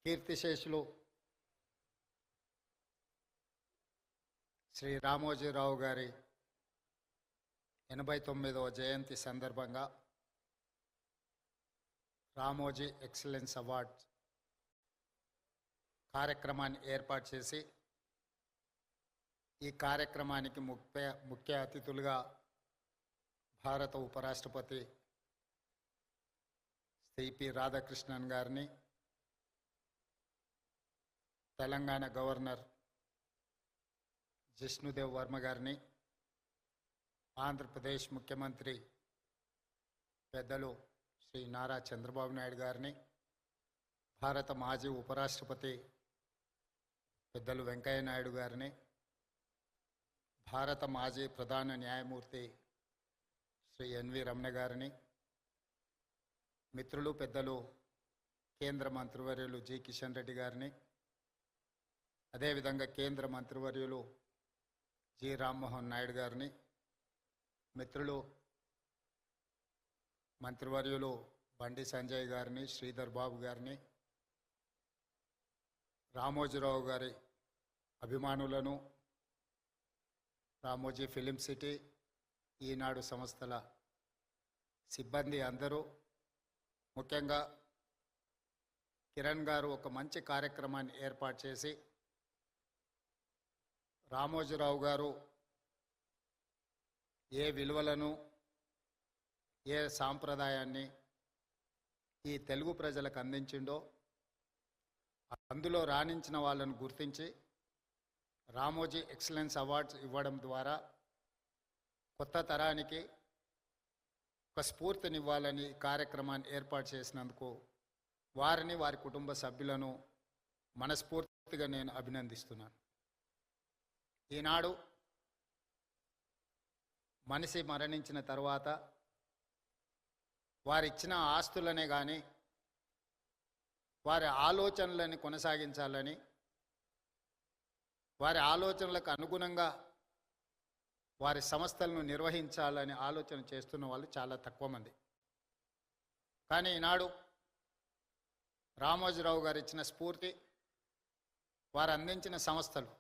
కీర్తిశేషులు శ్రీ రామోజీరావు గారి 89వ జయంతి సందర్భంగా రామోజీ ఎక్సలెన్స్ అవార్డ్ కార్యక్రమాన్ని ఏర్పాటు చేసి ఈ కార్యక్రమానికి ముఖ్య అతిథులుగా భారత ఉపరాష్ట్రపతి సిపి రాధాకృష్ణన్ గారిని, తెలంగాణ గవర్నర్ జిష్ణుదేవ్ వర్మ గారిని, ఆంధ్రప్రదేశ్ ముఖ్యమంత్రి పెద్దలు శ్రీ నారా చంద్రబాబు నాయుడు గారిని, భారత మాజీ ఉపరాష్ట్రపతి పెద్దలు వెంకయ్య నాయుడు గారిని, భారత మాజీ ప్రధాన న్యాయమూర్తి శ్రీ ఎన్వి రమణ గారిని, మిత్రులు పెద్దలు కేంద్ర మంత్రివర్యులు జి కిషన్ రెడ్డి గారిని, అదేవిధంగా కేంద్ర మంత్రివర్యులు జి రామ్మోహన్ నాయుడు గారిని, మిత్రులు మంత్రివర్యులు బండి సంజయ్ గారిని, శ్రీధర్ బాబు గారిని, రామోజీరావు గారి అభిమానులను, రామోజీ ఫిలిం సిటీ, ఈనాడు సంస్థల సిబ్బంది అందరూ, ముఖ్యంగా కిరణ్ గారు ఒక మంచి కార్యక్రమాన్ని ఏర్పాటు చేసి రామోజీరావు గారు ఏ విలువలను, ఏ సాంప్రదాయాన్ని ఈ తెలుగు ప్రజలకు అందించిండో అందులో రాణించిన వాళ్ళను గుర్తించి రామోజీ ఎక్సలెన్స్ అవార్డ్స్ ఇవ్వడం ద్వారా కొత్త తరానికి ఒక స్ఫూర్తినివ్వాలని కార్యక్రమాన్ని ఏర్పాటు చేసినందుకు వారిని, వారి కుటుంబ సభ్యులను మనస్ఫూర్తిగా నేను అభినందిస్తున్నాను. ఈనాడు మనిషి మరణించిన తర్వాత వారిచ్చిన ఆస్తులనే కానీ వారి ఆలోచనలని కొనసాగించాలని, వారి ఆలోచనలకు అనుగుణంగా వారి సంస్థలను నిర్వహించాలని ఆలోచన చేస్తున్న వాళ్ళు చాలా తక్కువ మంది. కానీ ఈనాడు రామోజీరావు గారు ఇచ్చిన స్ఫూర్తి, వారు అందించిన సంస్థలు,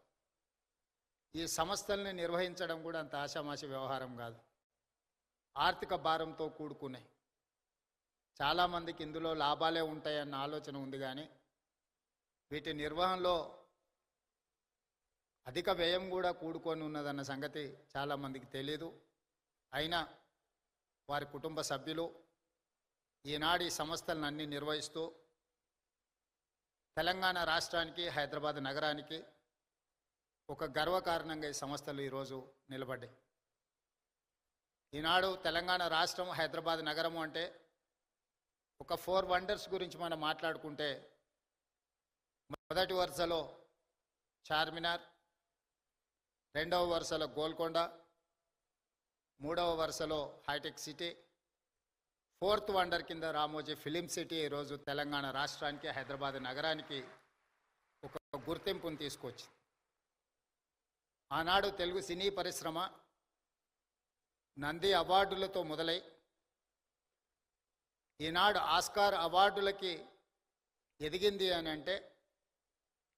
ఈ సంస్థల్ని నిర్వహించడం కూడా అంత ఆషామాషి వ్యవహారం కాదు. ఆర్థిక భారంతో కూడుకున్నాయి. చాలామందికి ఇందులో లాభాలే ఉంటాయన్న ఆలోచన ఉంది, కానీ వీటి నిర్వహణలో అధిక వ్యయం కూడా కూడుకొని ఉన్నదన్న సంగతి చాలామందికి తెలియదు. అయినా వారి కుటుంబ సభ్యులు ఈనాడు ఈ సంస్థలను అన్నీ నిర్వహిస్తూ తెలంగాణ రాష్ట్రానికి, హైదరాబాద్ నగరానికి ఒక గర్వకారణంగా ఈ సంస్థలు ఈరోజు నిలబడ్డాయి. ఈనాడు తెలంగాణ రాష్ట్రం, హైదరాబాద్ నగరము అంటే ఒక 4 వండర్స్ గురించి మనం మాట్లాడుకుంటే మొదటి వరుసలో చార్మినార్, రెండవ వరుసలో గోల్కొండ, మూడవ వరుసలో హైటెక్ సిటీ, 4th వండర్ కింద రామోజీ ఫిలిం సిటీ ఈరోజు తెలంగాణ రాష్ట్రానికి, హైదరాబాద్ నగరానికి ఒక గుర్తింపును తీసుకొచ్చింది. ఆనాడు తెలుగు సినీ పరిశ్రమ నంది అవార్డులతో మొదలై ఈనాడు ఆస్కార్ అవార్డులకి ఎదిగింది అని అంటే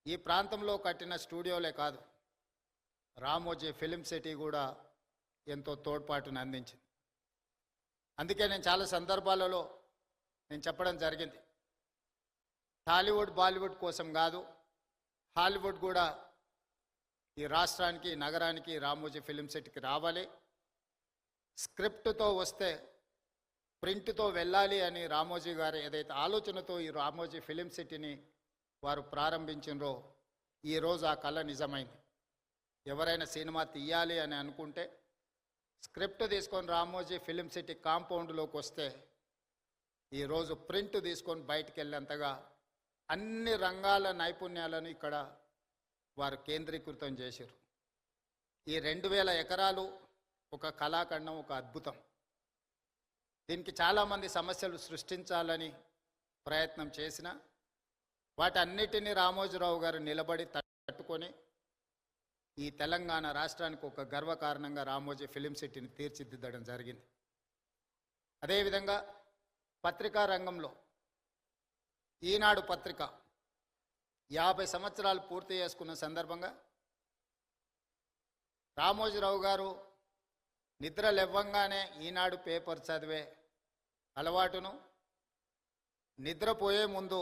ఈ ప్రాంతంలో కట్టిన స్టూడియోలే కాదు, రామోజీ ఫిలిం సిటీ కూడా ఎంతో తోడ్పాటును అందించింది. అందుకే నేను చాలా సందర్భాలలో నేను చెప్పడం జరిగింది, టాలీవుడ్ బాలీవుడ్ కోసం కాదు, హాలీవుడ్ కూడా ఈ రాష్ట్రానికి, నగరానికి, రామోజీ ఫిలిం సిటీకి రావాలి. స్క్రిప్ట్తో వస్తే ప్రింట్తో వెళ్ళాలి అని రామోజీ గారు ఏదైతే ఆలోచనతో ఈ రామోజీ ఫిలిం సిటీని వారు ప్రారంభించినరో ఈరోజు ఆ కళ నిజమైంది. ఎవరైనా సినిమా తీయాలి అని అనుకుంటే స్క్రిప్ట్ తీసుకొని రామోజీ ఫిలిం సిటీ కాంపౌండ్లోకి వస్తే ఈరోజు ప్రింట్ తీసుకొని బయటికి వెళ్ళేంతగా అన్ని రంగాల నైపుణ్యాలను ఇక్కడ వారు కేంద్రీకృతం చేశారు. ఈ 2000 ఎకరాలు ఒక కళాఖండం, ఒక అద్భుతం. దీనికి చాలామంది సమస్యలు సృష్టించాలని ప్రయత్నం చేసిన వాటన్నిటినీ రామోజీరావు గారు నిలబడి తట్టుకొని ఈ తెలంగాణ రాష్ట్రానికి ఒక గర్వకారణంగా రామోజీ ఫిలిం సిటీని తీర్చిదిద్దడం జరిగింది. అదేవిధంగా పత్రికా రంగంలో ఈనాడు పత్రిక 50 సంవత్సరాలు పూర్తి చేసుకున్న సందర్భంగా రామోజీరావు గారు నిద్ర లేవ్వంగానే ఈనాడు పేపర్ చదివే అలవాటును, నిద్రపోయే ముందు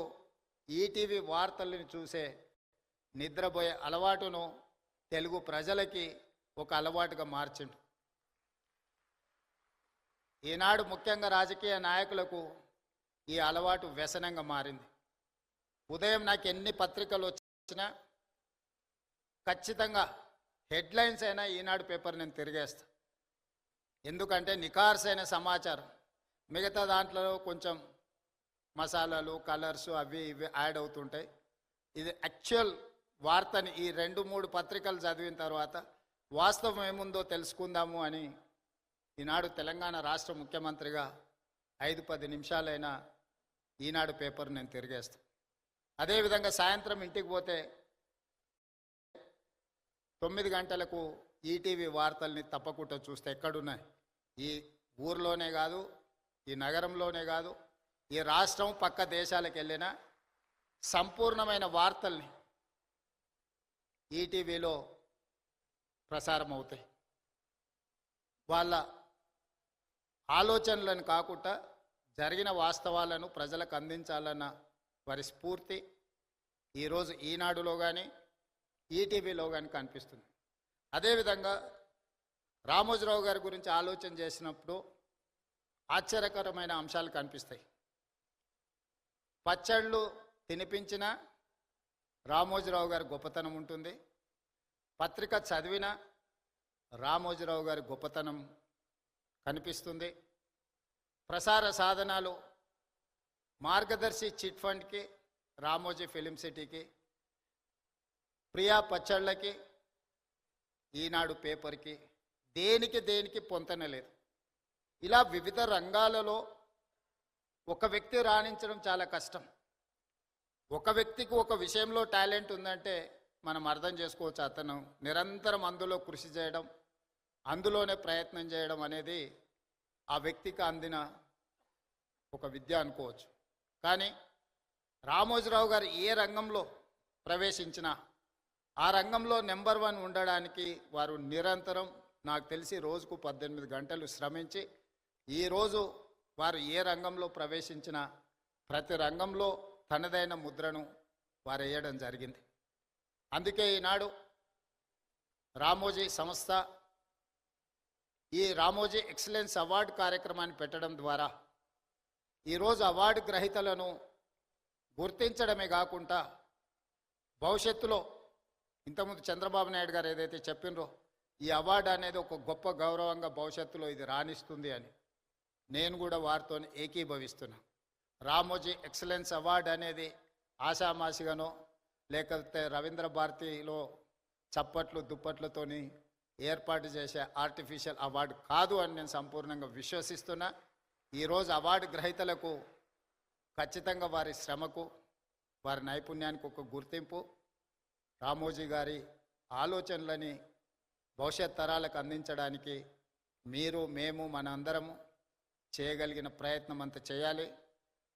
ఈటీవీ వార్తలను చూసే నిద్రపోయే అలవాటును తెలుగు ప్రజలకి ఒక అలవాటుగా మార్చిండు. ఈనాడు ముఖ్యంగా రాజకీయ నాయకులకు ఈ అలవాటు వ్యసనంగా మారింది. ఉదయం నాకు ఎన్ని పత్రికలు వచ్చినా ఖచ్చితంగా హెడ్లైన్స్ అయినా ఈనాడు పేపర్ నేను తిరిగేస్తా. ఎందుకంటే నిఖార్సైన సమాచారం, మిగతా దాంట్లో కొంచెం మసాలాలు కలర్స్ అవి ఇవి యాడ్ అవుతుంటాయి. ఇది యాక్చువల్ వార్తని ఈ 2-3 పత్రికలు చదివిన తర్వాత వాస్తవం ఏముందో తెలుసుకుందాము అని ఈనాడు తెలంగాణ రాష్ట్ర ముఖ్యమంత్రిగా 5-10 నిమిషాలైనా ఈనాడు పేపర్ నేను తిరిగేస్తాను. అదేవిధంగా సాయంత్రం ఇంటికి పోతే 9 గంటలకు ఈటీవీ వార్తల్ని తప్పకుండా చూస్తే ఎక్కడున్నాయి, ఈ ఊర్లోనే కాదు, ఈ నగరంలోనే కాదు, ఈ రాష్ట్రం పక్క దేశాలకు వెళ్ళిన సంపూర్ణమైన వార్తల్ని ఈటీవీలో ప్రసారం అవుతాయి. వాళ్ళ ఆలోచనలను కాకుండా జరిగిన వాస్తవాలను ప్రజలకు అందించాలన్న వారి స్ఫూర్తి ఈరోజు ఈనాడులో కానీ ఈటీవీలో కానీ కనిపిస్తుంది. అదేవిధంగా రామోజీరావు గారి గురించి ఆలోచన చేసినప్పుడు ఆశ్చర్యకరమైన అంశాలు కనిపిస్తాయి. పచ్చళ్ళు తినిపించిన రామోజీరావు గారి గొప్పతనం ఉంటుంది, పత్రిక చదివిన రామోజీరావు గారి గొప్పతనం కనిపిస్తుంది. ప్రసార సాధనాలు మార్గదర్శి చిట్ ఫండ్కి, రామోజీ ఫిలిం సిటీకి, ప్రియా పచ్చళ్ళకి, ఈనాడు పేపర్కి దేనికి పొంతన లేదు. ఇలా వివిధ రంగాలలో ఒక వ్యక్తి రాణించడం చాలా కష్టం. ఒక వ్యక్తికి ఒక విషయంలో టాలెంట్ ఉందంటే మనం అర్థం చేసుకోవచ్చు. అతను నిరంతరం అందులో కృషి చేయడం, అందులోనే ప్రయత్నం చేయడం అనేది ఆ వ్యక్తికి అందిన ఒక విద్య అనుకోవచ్చు. కానీ రామోజీరావు గారు ఏ రంగంలో ప్రవేశించినా ఆ రంగంలో నెంబర్ 1 ఉండడానికి వారు నిరంతరం, నాకు తెలిసి రోజుకు 18 గంటలు శ్రమించి ఈరోజు వారు ఏ రంగంలో ప్రవేశించినా ప్రతి రంగంలో తనదైన ముద్రను వారు వేయడం జరిగింది. అందుకే ఈనాడు రామోజీ సంస్థ ఈ రామోజీ ఎక్సలెన్స్ అవార్డు కార్యక్రమాన్ని పెట్టడం ద్వారా ఈరోజు అవార్డు గ్రహీతలను గుర్తించడమే కాకుండా భవిష్యత్తులో ఇంతకుముందు చంద్రబాబు నాయుడు గారు ఏదైతే చెప్పినరో ఈ అవార్డు అనేది ఒక గొప్ప గౌరవంగా భవిష్యత్తులో ఇది రాణిస్తుంది అని నేను కూడా వారితో ఏకీభవిస్తున్నా. రామోజీ ఎక్సలెన్స్ అవార్డు అనేది ఆషామాషిగానో లేకపోతే రవీంద్ర భారతిలో చప్పట్లు దుప్పట్లతోని ఏర్పాటు చేసే ఆర్టిఫిషియల్ అవార్డు కాదు అని నేను సంపూర్ణంగా విశ్వసిస్తున్నా. ఈరోజు అవార్డు గ్రహీతలకు ఖచ్చితంగా వారి శ్రమకు, వారి నైపుణ్యానికి ఒక గుర్తింపు, రామోజీ గారి ఆలోచనలని భవిష్యత్ తరాలకు అందించడానికి మీరు, మేము, మన అందరము చేయగలిగిన ప్రయత్నం అంతా చేయాలి.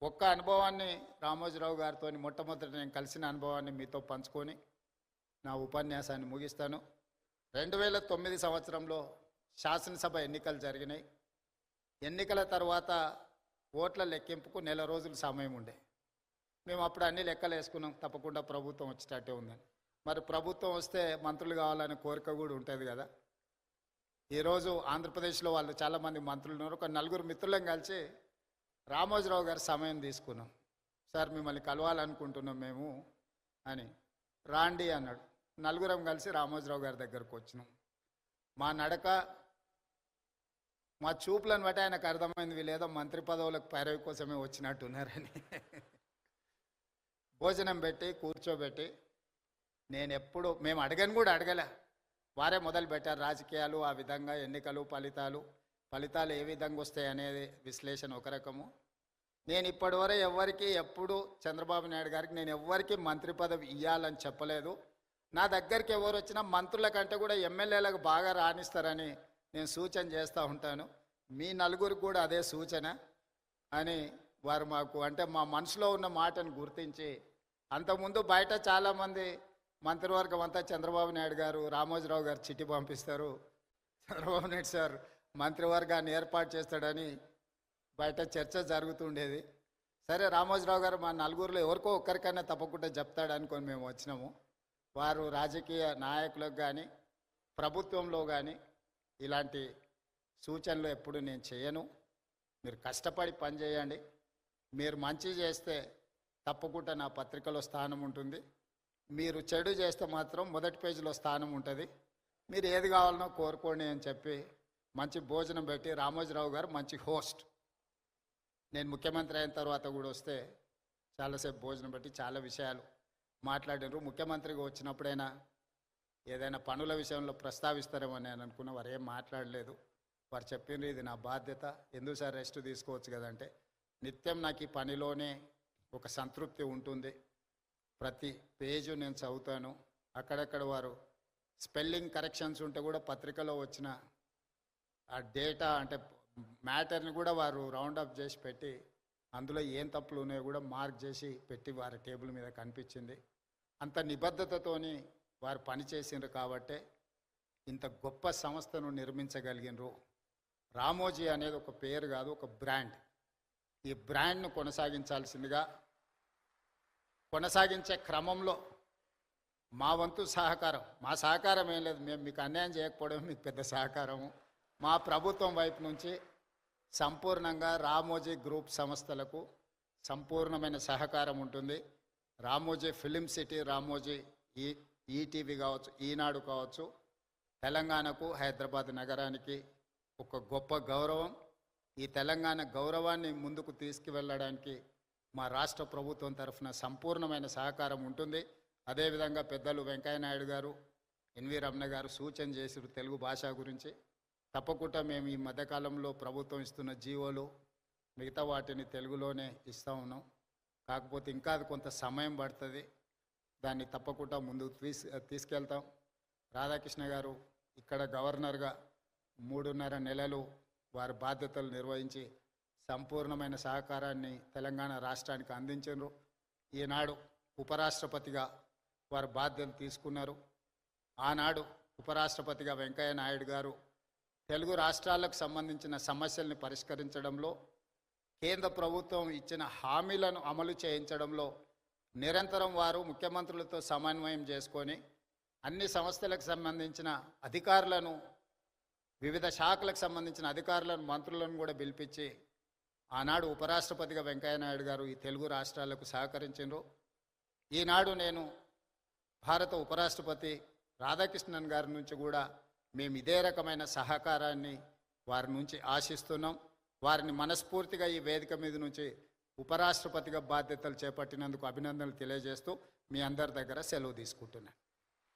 ఒక్క అనుభవాన్ని రామోజీరావు గారితో మొట్టమొదటి నేను కలిసిన అనుభవాన్ని మీతో పంచుకొని నా ఉపన్యాసాన్ని ముగిస్తాను. 2009 సంవత్సరంలో శాసనసభ ఎన్నికలు జరిగినాయి. ఎన్నికల తర్వాత ఓట్ల లెక్కింపుకు 1 నెల రోజులు సమయం ఉండే. మేము అప్పుడు అన్ని లెక్కలు వేసుకున్నాం, తప్పకుండా ప్రభుత్వం వచ్చేటట్టే ఉందని. మరి ప్రభుత్వం వస్తే మంత్రులు కావాలనే కోరిక కూడా ఉంటుంది కదా. ఈరోజు ఆంధ్రప్రదేశ్లో వాళ్ళు చాలామంది మంత్రులు ఉన్నారు. ఒక 4 మిత్రులను కలిసి రామోజీరావు గారి సమయం తీసుకున్నాం. సార్ మిమ్మల్ని కలవాలనుకుంటున్నాం మేము అని. రాండి అన్నాడు. 4 కలిసి రామోజీరావు గారి దగ్గరకు వచ్చినాం. మా నడక, మా చూపులను బట్టి ఆయనకు అర్థమైంది వీళ్ళేదో మంత్రి పదవులకు పైరవి కోసమే వచ్చినట్టున్నారని. భోజనం పెట్టి కూర్చోబెట్టి, మేము అడగని కూడా అడగలే, వారే మొదలు పెట్టారు రాజకీయాలు, ఆ విధంగా ఎన్నికలు, ఫలితాలు ఏ విధంగా వస్తాయి అనేది విశ్లేషణ ఒక రకము. నేను ఇప్పటివరకు ఎవరికి ఎప్పుడు చంద్రబాబు నాయుడు గారికి నేను ఎవరికి మంత్రి పదవి ఇవ్వాలని చెప్పలేదు. నా దగ్గరికి ఎవరు వచ్చినా మంత్రుల కంటే కూడా ఎమ్మెల్యేలకు బాగా రాణిస్తారని నేను సూచన చేస్తూ ఉంటాను. మీ 4 కూడా అదే సూచన అని వారు మాకు, అంటే మా మనసులో ఉన్న మాటను గుర్తించి అంతకుముందు బయట చాలామంది మంత్రివర్గం అంతా చంద్రబాబు నాయుడు గారు రామోజీరావు గారు చిట్టి పంపిస్తారు, చంద్రబాబు నాయుడు సార్ మంత్రివర్గాన్ని ఏర్పాటు చేస్తాడని బయట చర్చ జరుగుతుండేది. సరే రామోజీరావు గారు మా నలుగురిలో ఎవరికో ఒక్కరికైనా తప్పకుండా చెప్తాడు అనుకొని మేము వచ్చినాము. వారు రాజకీయ నాయకులకు కానీ ప్రభుత్వంలో కానీ ఇలాంటి సూచనలు ఎప్పుడు నేను చేయను. మీరు కష్టపడి పని చేయండి. మీరు మంచి చేస్తే తప్పకుండా నా పత్రికలో స్థానం ఉంటుంది. మీరు చెడు చేస్తే మాత్రం మొదటి పేజీలో స్థానం ఉంటుంది. మీరు ఏది కావాలనో కోరుకోండి అని చెప్పి మంచి భోజనం పెట్టి, రామోజీరావు గారు మంచి హోస్ట్. నేను ముఖ్యమంత్రి అయిన తర్వాత కూడా వస్తే చాలాసేపు భోజనం పెట్టి చాలా విషయాలు మాట్లాడారు. ముఖ్యమంత్రిగా వచ్చినప్పుడైనా ఏదైనా పనుల విషయంలో ప్రస్తావిస్తారేమో నేను అనుకున్న, వారు ఏం మాట్లాడలేదు. వారు చెప్పిండ్రు ఇది నా బాధ్యత, ఎందుకు సార్ రెస్ట్ తీసుకోవచ్చు కదంటే, నిత్యం నాకు ఈ పనిలోనే ఒక సంతృప్తి ఉంటుంది. ప్రతి పేజు నేను చదువుతాను. అక్కడక్కడ వారు స్పెల్లింగ్ కరెక్షన్స్ ఉంటే కూడా పత్రికలో వచ్చిన ఆ డేటా అంటే మ్యాటర్ని కూడా వారు రౌండప్ చేసి పెట్టి అందులో ఏం తప్పులు ఉన్నాయో కూడా మార్క్ చేసి పెట్టి వారి టేబుల్ మీద కనిపించింది. అంత నిబద్ధతతోని వారు పనిచేసిండ్రు కాబట్టే ఇంత గొప్ప సంస్థను నిర్మించగలిగినరు. రామోజీ అనేది ఒక పేరు కాదు, ఒక బ్రాండ్. ఈ బ్రాండ్ను కొనసాగించే క్రమంలో మా వంతు సహకారం, మా సహకారం ఏం లేదు, మేము మీకు అన్యాయం చేయకపోవడం మీకు పెద్ద సహకారము. మా ప్రభుత్వం వైపు నుంచి సంపూర్ణంగా రామోజీ గ్రూప్ సంస్థలకు సంపూర్ణమైన సహకారం ఉంటుంది. Ramoji film city, Ramoji ETV కావచ్చు, ఈనాడు కావచ్చు, తెలంగాణకు హైదరాబాద్ నగరానికి ఒక గొప్ప గౌరవం. ఈ తెలంగాణ గౌరవాన్ని ముందుకు తీసుకువెళ్ళడానికి మా రాష్ట్ర ప్రభుత్వం తరఫున సంపూర్ణమైన సహకారం ఉంటుంది. అదేవిధంగా పెద్దలు వెంకయ్యనాయుడు గారు, ఎన్వి రమణ గారు సూచన చేసిరు తెలుగు భాష గురించి. తప్పకుండా మేము ఈ మధ్యకాలంలో ప్రభుత్వం ఇస్తున్న జీవోలు మిగతా వాటిని తెలుగులోనే ఇస్తూ ఉన్నాం. కాకపోతే ఇంకా అది కొంత సమయం పడుతుంది, దాన్ని తప్పకుండా ముందుకు తీసుకెళ్తాం. రాధాకృష్ణ గారు ఇక్కడ గవర్నర్గా 3.5 నెలలు వారి బాధ్యతలు నిర్వహించి సంపూర్ణమైన సహకారాన్ని తెలంగాణ రాష్ట్రానికి అందించారు. ఈనాడు ఉపరాష్ట్రపతిగా వారు బాధ్యతలు తీసుకున్నారు. ఆనాడు ఉపరాష్ట్రపతిగా వెంకయ్య నాయుడు గారు తెలుగు రాష్ట్రాలకు సంబంధించిన సమస్యల్ని పరిష్కరించడంలో, కేంద్ర ప్రభుత్వం ఇచ్చిన హామీలను అమలు చేయించడంలో నిరంతరం వారు ముఖ్యమంత్రులతో సమన్వయం చేసుకొని అన్ని సంస్థలకు సంబంధించిన అధికారులను, వివిధ శాఖలకు సంబంధించిన అధికారులను, మంత్రులను కూడా పిలిపించి ఆనాడు ఉపరాష్ట్రపతిగా వెంకయ్యనాయుడు గారు ఈ తెలుగు రాష్ట్రాలకు సహకరించారు. ఈనాడు నేను భారత ఉపరాష్ట్రపతి రాధాకృష్ణన్ గారి నుంచి కూడా మేము ఇదే రకమైన సహకారాన్ని వారి నుంచి ఆశిస్తున్నాం. వారిని మనస్ఫూర్తిగా ఈ వేదిక మీద నుంచి ఉపరాష్ట్రపతిగా బాధ్యతలు చేపట్టినందుకు అభినందనలు తెలియజేస్తూ మీ అందరి దగ్గర సెలవు తీసుకుంటున్నాను.